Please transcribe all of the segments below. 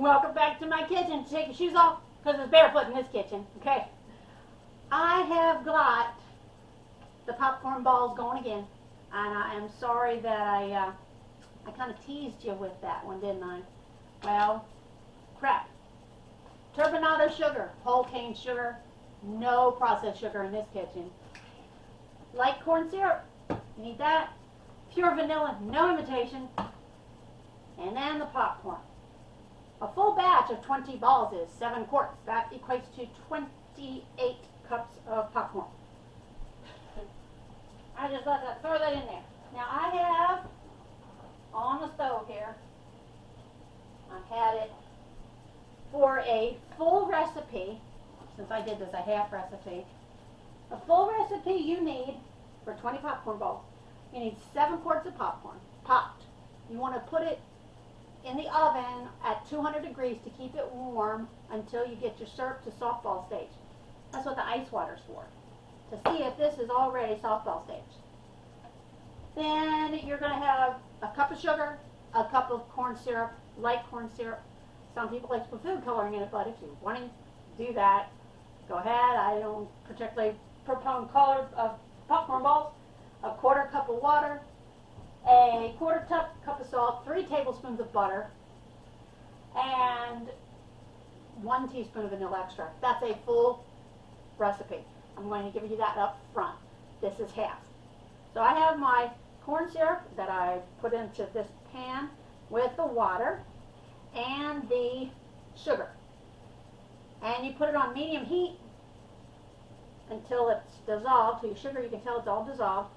Welcome back to my kitchen. Take your shoes off because it's barefoot in this kitchen. Okay. I have got the popcorn balls going again, and I am sorry that I kind of teased you with that one, didn't I? Well, crap. Turbinado sugar, whole cane sugar, no processed sugar in this kitchen. Light corn syrup, you need that. Pure vanilla, no imitation. And then the popcorn. A full batch of 20 balls is 7 quarts. That equates to 28 cups of popcorn. I just throw that in there. Now I have on the stove here, I had it for a full recipe. Since I did this a half recipe, a full recipe you need for 20 popcorn balls. You need 7 quarts of popcorn, popped. You want to put it in the oven at 200 degrees to keep it warm until you get your syrup to softball stage. That's what the ice water's for, to see if this is already softball stage. Then you're going to have a cup of sugar, a cup of corn syrup, light corn syrup. Some people like to put food coloring in it, but if you want to do that, go ahead. I don't particularly propone color of popcorn balls. A quarter cup of water, a quarter cup of salt, 3 tablespoons of butter, and 1 teaspoon of vanilla extract. That's a full recipe. I'm going to give you that up front. This is half. So I have my corn syrup that I put into this pan with the water and the sugar. And you put it on medium heat until it's dissolved. To your sugar, you can tell it's all dissolved.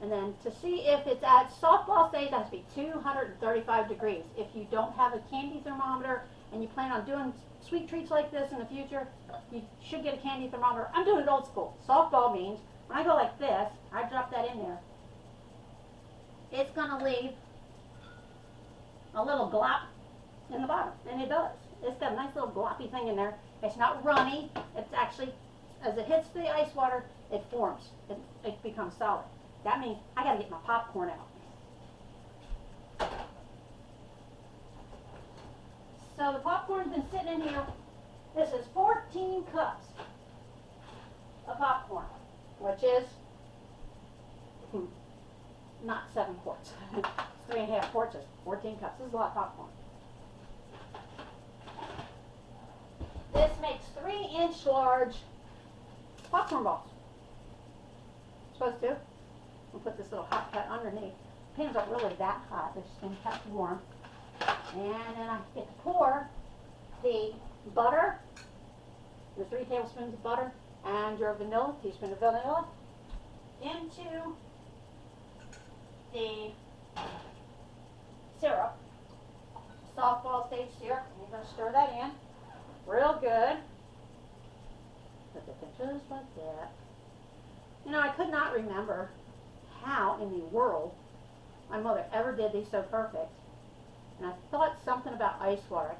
And then to see if it's at softball stage, it has to be 235 degrees. If you don't have a candy thermometer and you plan on doing sweet treats like this in the future, you should get a candy thermometer. I'm doing it old school. Softball means when I go like this, I drop that in there. It's going to leave a little glop in the bottom, and it does. It's got a nice little gloppy thing in there. It's not runny. It's actually, as it hits the ice water, it forms. It becomes solid. That means I got to get my popcorn out. So the popcorn's been sitting in here. This is 14 cups of popcorn, which is not 7 quarts. It's 3.5 quarts is 14 cups. This is a lot of popcorn. This makes 3-inch large popcorn balls. Supposed to. We'll put this little hot pot underneath. Pans aren't really that hot. They're just been kept warm. And then I get to pour the butter, your 3 tablespoons of butter, and your vanilla, teaspoon of vanilla, into the syrup, softball stage syrup. And you're going to stir that in real good. Put it in just like that. You know, I could not remember how in the world my mother ever did these so perfect. And I thought something about ice water.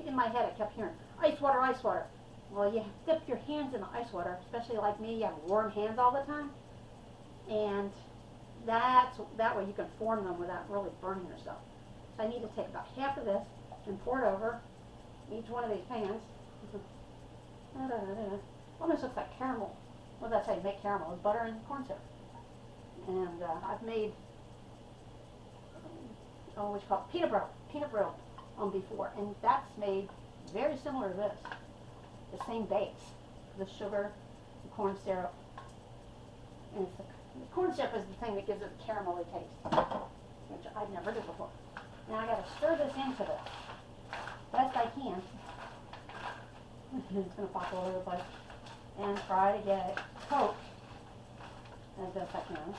In my head, I kept hearing, ice water, ice water. Well, you dip your hands in the ice water, especially like me, you have warm hands all the time. And that way you can form them without really burning yourself. So I need to take about half of this and pour it over each one of these pans. Almost looks like caramel. Well, that's how you make caramel, is butter and corn syrup. And I've made, what you call it, peanut brittle before. And that's made very similar to this. The same base. The sugar, the corn syrup. And the corn syrup is the thing that gives it a caramelly taste, which I've never did before. Now I got to stir this into this best I can. It's going to pop all over the place. And try to get it coated as best I can.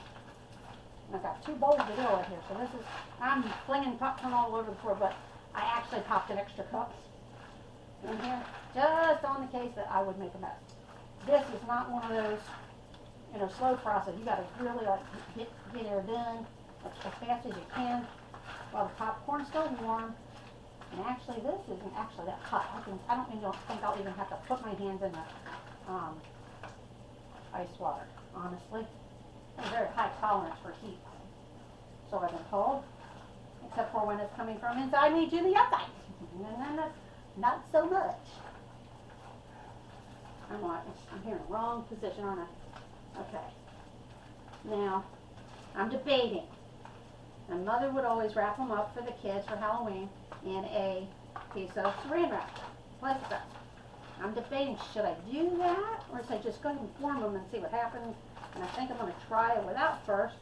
I've got 2 bowls to go with here, so this is, I'm flinging popcorn all over the floor, but I actually popped an extra cups in here, just on the case that I would make a mess. This is not one of those, slow process. You got to really get it done as fast as you can while the popcorn's still warm. And actually, this isn't actually that hot. I don't think I'll even have to put my hands in the ice water, honestly. I have a very high tolerance for heat. So I've been told, except for when it's coming from inside me to the outside. And then that's not so much. I'm here in the wrong position, aren't I? Okay. Now, I'm debating. My mother would always wrap them up for the kids for Halloween in a piece of saran wrap, plastic wrap. I'm debating, should I do that, or should I just go ahead and form them and see what happens? And I think I'm going to try it without first.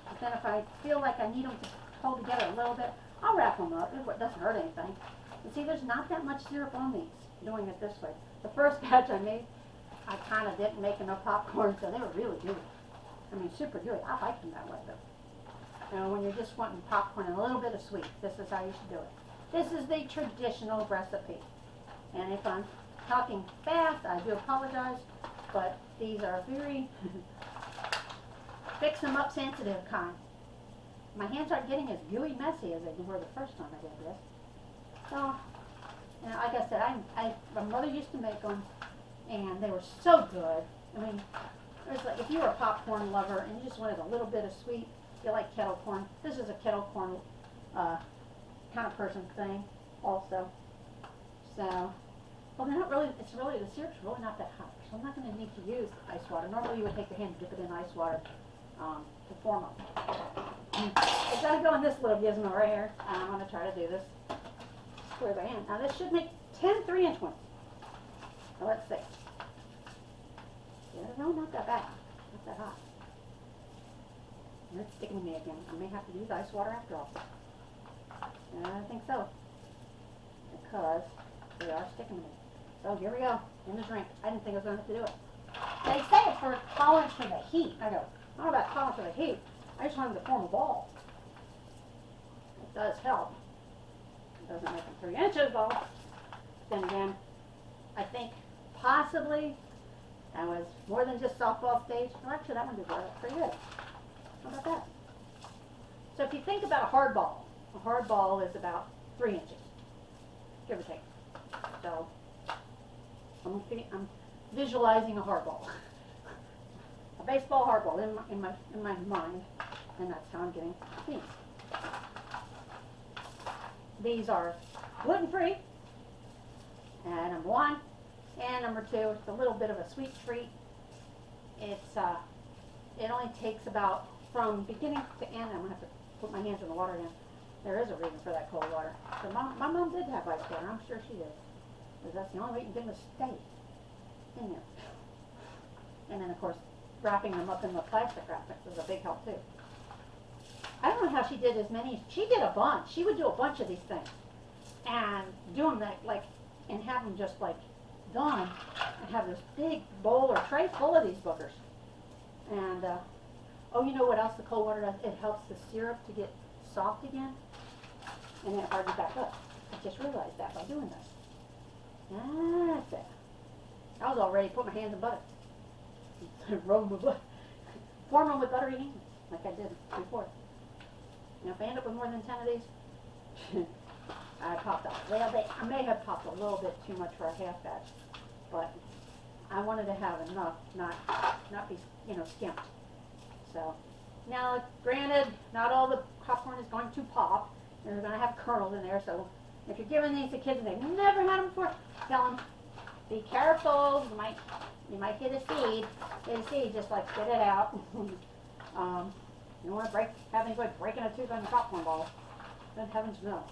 But then if I feel like I need them to hold together a little bit, I'll wrap them up. It doesn't hurt anything. And see, there's not that much syrup on these, doing it this way. The first batch I made, I kind of didn't make enough popcorn, so they were really good. I mean, super good. I like them that way, though. You know, when you're just wanting popcorn and a little bit of sweet, this is how you should do it. This is the traditional recipe. And if I'm talking fast, I do apologize, but these are very fix them up sensitive kind. My hands aren't getting as gooey messy as they were the first time I did this. So, you know, like I said, my mother used to make them, and they were so good. I mean, it was like if you were a popcorn lover and you just wanted a little bit of sweet, you like kettle corn. This is a kettle corn kind of person thing, also. So, well, they're not really. It's really the syrup's really not that hot, so I'm not going to need to use ice water. Normally, you would take your hand and dip it in ice water to form them. It's got to go in this little gizmo right here. I'm going to try to do this square by hand. Now, this should make 10 3-inch ones. Now, let's see. Yeah, no, not that bad. Not that hot. And it's sticking to me again. I may have to use ice water after all. And I think so, because they are sticking to me. So here we go, in the drink. I didn't think I was going to have to do it. They say it's for tolerance for the heat. I go, I don't know about tolerance for the heat. I just want them to form a ball. It does help. It doesn't make them 3 inches though. Then again, I think possibly that was more than just softball stage. Well, actually, that one did pretty good. How about that? So if you think about a hard ball is about 3 inches, give or take. So I'm visualizing a hard ball, a baseball hard ball in my mind, and that's how I'm getting these. These are gluten-free, and number one, and number two, it's a little bit of a sweet treat. It's it only takes about from beginning to end. I'm gonna have to put my hands in the water again. There is a reason for that cold water. So my mom did have ice water. I'm sure she did. Because that's the only way you can get them to stay in there. And then, of course, wrapping them up in the plastic wrap was a big help, too. I don't know how she did as many. She did a bunch. She would do a bunch of these things. And do them and have them just, done. And have this big bowl or tray full of these boogers. And, oh, you know what else the cold water does? It helps the syrup to get soft again. And then it hardens back up. I just realized that by doing this. That's it. I was all ready to put my hands in butter. Roll them with butter. Form them with buttery hands, like I did before. Now, if I end up with more than 10 of these, I popped out. Well, I may have popped a little bit too much for a half batch, but I wanted to have enough, not be, skimped. So, now, granted, not all the popcorn is going to pop. They're going to have kernels in there, so if you're giving these to kids and they've never had them before, tell them, be careful, you might hit a seed. Hit a seed, just spit it out. You don't want to have anybody breaking a tooth on your popcorn ball. Good heavens no.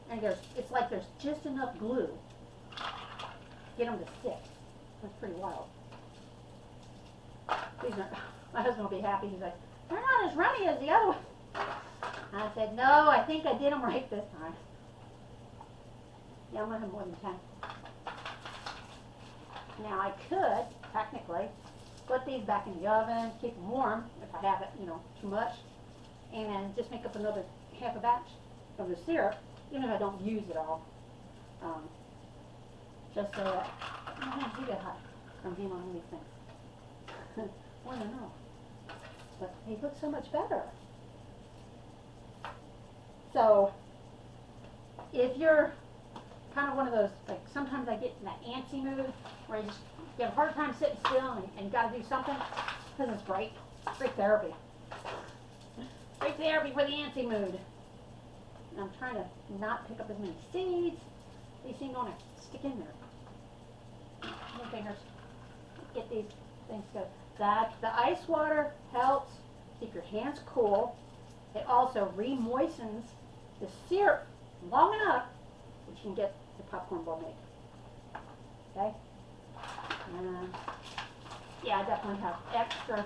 And it's like there's just enough glue to get them to stick. That's pretty wild. My husband will be happy. He's like, they're not as runny as the other one. I said, no, I think I did them right this time. Yeah, I'm going to have more than 10. Now, I could, technically, put these back in the oven, keep them warm, if I have it, too much, and then just make up another half a batch of the syrup, even if I don't use it all. Just so that my hands do get hot from being on these things. I don't know. But they look so much better. So, if you're kind of one of those, sometimes I get in that antsy mood where you have a hard time sitting still and got to do something, because it's great. Great therapy. Great therapy for the antsy mood. and I'm trying to not pick up as many seeds. These things want to stick in there. My fingers. Get these things go. That the ice water helps keep your hands cool. It also re-moistens the syrup long enough that you can get the popcorn ball made. Okay? Yeah, I definitely have extra